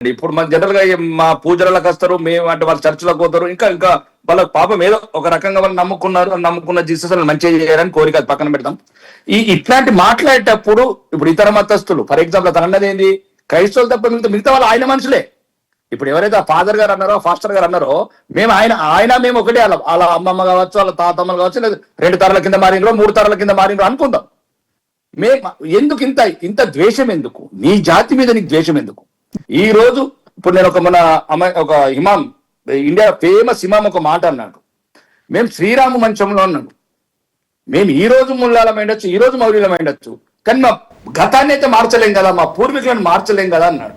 ఇప్పుడు మన జనరల్ గా మా పూజలకు వస్తారు, మేము అంటే వాళ్ళ చర్చిలకు పోతారు, ఇంకా ఇంకా వాళ్ళ పాపం ఏదో ఒక రకంగా వాళ్ళు నమ్ముకున్నారు, నమ్ముకున్న జీసస్ మంచిగా చేయాలని కోరిక పక్కన పెడతాం. ఇట్లాంటి మాట్లాడేటప్పుడు ఇప్పుడు ఇతర మతస్థులు ఫర్ ఎగ్జాంపుల్ తన అన్నది ఏంది, క్రైస్తవులు తప్ప మిగతా వాళ్ళు ఆయన మనుషులే. ఇప్పుడు ఎవరైతే ఆ ఫాదర్ గారు అన్నారో ఫాస్టర్ గారు అన్నారో మేము మేము ఒకటే, వాళ్ళ అమ్మమ్మ కావచ్చు, వాళ్ళ తాతమ్మలు కావచ్చు, లేదా 2 తరాల కింద మారినరో 3 తరాల కింద మారినరో అనుకుందాం. ఎందుకు ఇంత ద్వేషం ఎందుకు? నీ జాతి మీద నీకు ద్వేషం ఎందుకు? ఈ రోజు ఇప్పుడు నేను ఒక ఇమాం, ఇండియా ఫేమస్ ఇమాం ఒక మాట అన్నాడు, మేము శ్రీరాము మంచంలో అన్నాడు, మేము ఈ రోజు ముల్లాలమైండొచ్చు, ఈ రోజు మౌర్యులమైండొచ్చు, కానీ మా గతాన్ని అయితే మార్చలేం కదా, మా పూర్వీకులను మార్చలేం కదా అన్నాడు.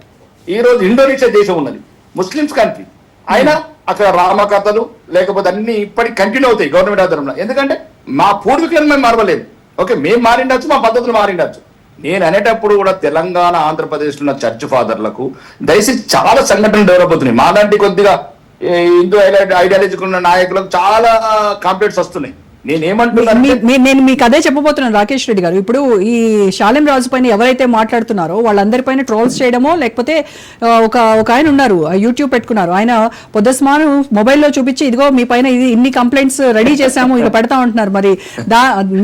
ఈ రోజు ఇండోనేషియా దేశం ఉన్నది, ముస్లిమ్స్ కంట్రీ, అయినా అక్కడ రామకథలు లేకపోతే అన్ని ఇప్పటికి కంటిన్యూ అవుతాయి గవర్నమెంట్ ఆధారంలో. ఎందుకంటే మా పూర్వీకులను మేము మారవలేము. ఓకే, మేము మారిండొచ్చు, మా పద్ధతులు మారిండొచ్చు. నేను అనేటప్పుడు కూడా తెలంగాణ ఆంధ్రప్రదేశ్ ఉన్న చర్చ్ ఫాదర్లకు దయచేసి చాలా సంఘటనలు డెవలప్ అవుతున్నాయి. మాలాంటి కొద్దిగా హిందూ ఐడియాలజీకి ఉన్న నాయకులకు చాలా కాంప్లైంట్స్ వస్తున్నాయి. నేను మీకు అదే చెప్పబోతున్నాను రాకేష్ రెడ్డి గారు. ఇప్పుడు ఈ శాలెం రాజు పైన ఎవరైతే మాట్లాడుతున్నారో వాళ్ళందరిపైన ట్రోల్స్ చేయడమో, లేకపోతే ఒక ఆయన ఉన్నారు యూట్యూబ్ పెట్టుకున్నారు, ఆయన పొద్దుస్మాను మొబైల్లో చూపించి ఇదిగో మీ పైన ఇన్ని కంప్లైంట్స్ రెడీ చేశాము ఇక పెడతా ఉంటున్నారు. మరి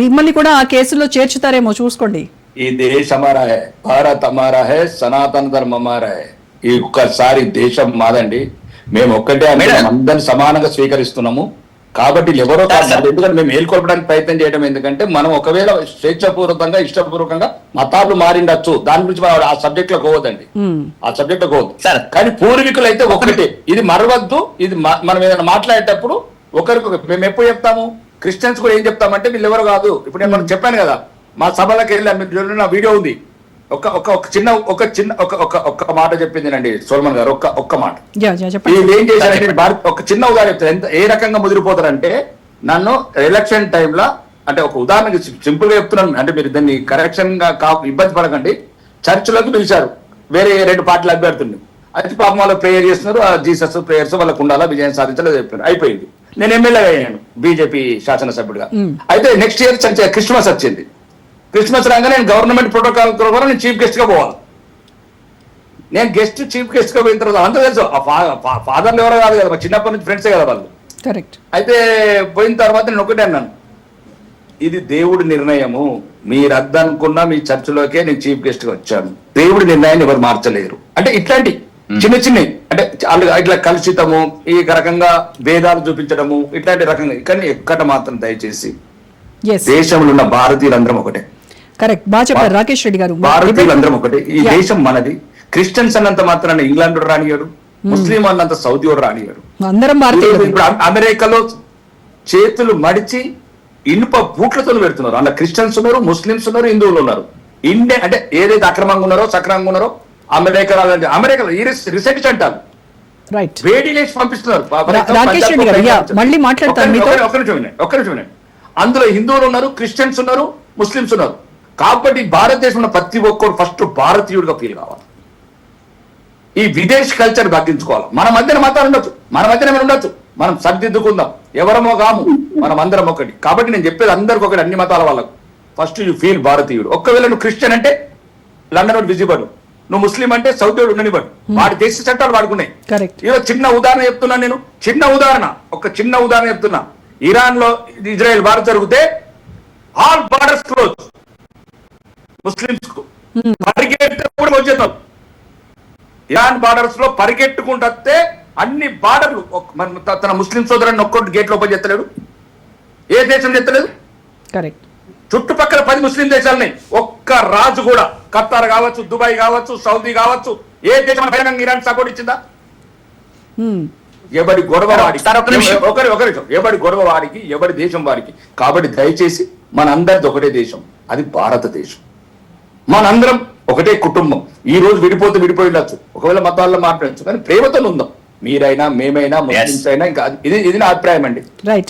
మిమ్మల్ని కూడా ఆ కేసులో చేర్చుతారేమో చూసుకోండి. ఈ దేశ్ హమారా హై, భారత్ హమారా హై, సనాతన ధర్మం హమారా హై. ఈ ఒక్కసారి దేశం మాదండి, మేము ఒక్కటే అందరిని సమానంగా స్వీకరిస్తున్నాము. కాబట్టి ఎవరో కాదు, ఎందుకంటే మేము మేల్కొల్పడానికి ప్రయత్నం చేయడం ఎందుకంటే మనం ఒకవేళ స్వేచ్ఛపూర్వకంగా ఇష్టపూర్వకంగా మతాలు మారిండొచ్చు, దాని గురించి మనం ఆ సబ్జెక్ట్ లో పోవద్దండి, ఆ సబ్జెక్ట్ లో పోవద్దు. కానీ పూర్వీకులు అయితే ఒకటే, ఇది మరవద్దు. ఇది మనం ఏదైనా మాట్లాడేటప్పుడు ఒకరికి మేము ఎప్పుడు చెప్తాము, క్రిస్టియన్స్ కూడా ఏం చెప్తామంటే వీళ్ళు ఎవరు కాదు. ఇప్పుడు నేను మనం చెప్పాను కదా, మా సభలకు వెళ్ళాను, మీకు నా వీడియో ఉంది. ఒక్క మాట చెప్పింది సోల్మన్ గారు, ఒక్క మాట. వీళ్ళు ఏం చేశారంటే ఒక చిన్న ఉదాహరణ చెప్తారు, ఏ రకంగా ముదిరిపోతారంటే, నన్ను ఎలక్షన్ టైంలో అంటే ఒక ఉదాహరణకి సింపుల్ గా చెప్తున్నాను, అంటే మీరు దాన్ని కరెక్షన్ గా ఇబ్బంది పడకండి. చర్చిలోకి పిలిచారు వేరే 2 పార్టీల అభ్యర్థుల్ని, అయితే పాపం వాళ్ళు ప్రేయర్ చేస్తున్నారు, జీసస్ ప్రేయర్స్ వాళ్ళకు ఉండాలా, విజయం సాధించాలని చెప్పారు. అయిపోయింది, నేను ఎమ్మెల్యేగా అయ్యాను బీజేపీ శాసనసభ్యుడిగా. అయితే నెక్స్ట్ ఇయర్ క్రిస్మస్ వచ్చింది. క్రిస్మస్ రాగానే నేను గవర్నమెంట్ ప్రోటోకాల్ ప్రకారం నేను చీఫ్ గెస్ట్ గా పోవాలి. నేను చీఫ్ గెస్ట్ గా పోయిన తర్వాత అంతా తెలుసు, ఫాదర్లు ఎవరో కాదు కదా, చిన్నప్పటి నుంచి ఫ్రెండ్సే కదా వాళ్ళు. అయితే పోయిన తర్వాత నేను ఒకటే అన్నాను, ఇది దేవుడి నిర్ణయము, మీరు అద్దనుకున్నా మీ చర్చిలోకే నేను చీఫ్ గెస్ట్ గా వచ్చాను, దేవుడి నిర్ణయాన్ని ఎవరు మార్చలేరు. అంటే ఇట్లాంటి చిన్న అంటే ఇట్లా కలుషితము, ఈ రకంగా భేదాలు చూపించడము, ఇట్లాంటి రకంగా. కానీ ఎక్కడ మాత్రం దయచేసి దేశంలో ఉన్న భారతీయులందరం ఒకటే. కరెక్ట్, బాగా చెప్పారు రాకేష్ రెడ్డి గారు. భారతీయులందరం ఒకటి, ఈ దేశం మనది. క్రిస్టియన్స్ అన్నంత మాత్రాన ఇంగ్లాండ్ రానియాడు, ముస్లిం అన్నంత సౌదీ వాడు రానియాడు, అందరం భారతీయులు. ఇప్పుడు అమెరికాలో చేతులు మడిచి ఇనుప బూట్లతో పెడుతున్నారు, అందులో క్రిస్టియన్స్ ఉన్నారు, ముస్లింస్ ఉన్నారు, హిందువులు ఉన్నారు. ఇండియా అంటే ఏదైతే అక్రమంగా ఉన్నారో సక్రమంగా ఉన్నారో అమెరికాలో ఈ రీసెంట్ అంటారు, వేడి లేచి పంపిస్తున్నారు. ఒక్క నిమిషం, అందులో హిందువులు ఉన్నారు, క్రిస్టియన్స్ ఉన్నారు, ముస్లింస్ ఉన్నారు. కాబట్టి భారతదేశంలో ప్రతి ఒక్కరు ఫస్ట్ భారతీయుడిగా ఫీల్ కావాలి. ఈ విదేశీ కల్చర్ తగ్గించుకోవాలి. మన మధ్యన మతాలు ఉండొచ్చు, మన మధ్యన ఏమైనా ఉండొచ్చు, మనం సర్దిద్దుకుందాం, ఎవరమో కాము, మనం అందరం ఒకటి. కాబట్టి నేను చెప్పేది అందరికి ఒకటి, అన్ని మతాల వాళ్ళకు ఫస్ట్ యూ ఫీల్ భారతీయుడు. ఒక్కవేళ నువ్వు క్రిస్టియన్ అంటే లండన్ వాడు విజిబడు, నువ్వు ముస్లిం అంటే సౌదీ వాడు ఉండనివ్వడు, వాడి దేశ చట్టాలు వాడుకున్నాయి. ఈరోజు చిన్న ఉదాహరణ చెప్తున్నా నేను, ఒక చిన్న ఉదాహరణ చెప్తున్నా. ఇరాన్ లో ఇజ్రాయెల్ వార్ జరిగితే ఆల్ బార్డర్స్ క్లోజ్, ముస్లింస్ కు పరిగెట్టుకుంటూ ఇరాన్ బార్డర్స్ లో పరిగెట్టుకుంటే అన్ని బార్డర్లు తన ముస్లిం సోదరుని ఒక్కటి గేట్లు ఓపెన్ చేస్తలేడు, ఏ దేశం చేస్తలేదు. చుట్టుపక్కల 10 ముస్లిం దేశాలని ఒక్క రాజు కూడా, ఖతార్ కావచ్చు, దుబాయ్ కావచ్చు, సౌదీ కావచ్చు, ఏ దేశం బహిరంగంగా ఇరాన్ సపోర్ట్ ఇచ్చిందా? ఎవడి గొడవ వాడికి, ఎవడి గొడవ వాడికి, ఎవడి దేశం వాడికి. కాబట్టి దయచేసి మనందరిది ఒకటే దేశం, అది భారతదేశం. మనందరం ఒకటే కుటుంబం. ఈ రోజు విడిపోయి ఉండొచ్చు, ఒకవేళ మతాల్లో మాట్లాడచ్చు, కానీ ప్రేమతో ఉందాం. మీరైనా, మేమైనా, ముస్లింస్ అయినా. ఇంకా ఇది నా అభిప్రాయం అండి.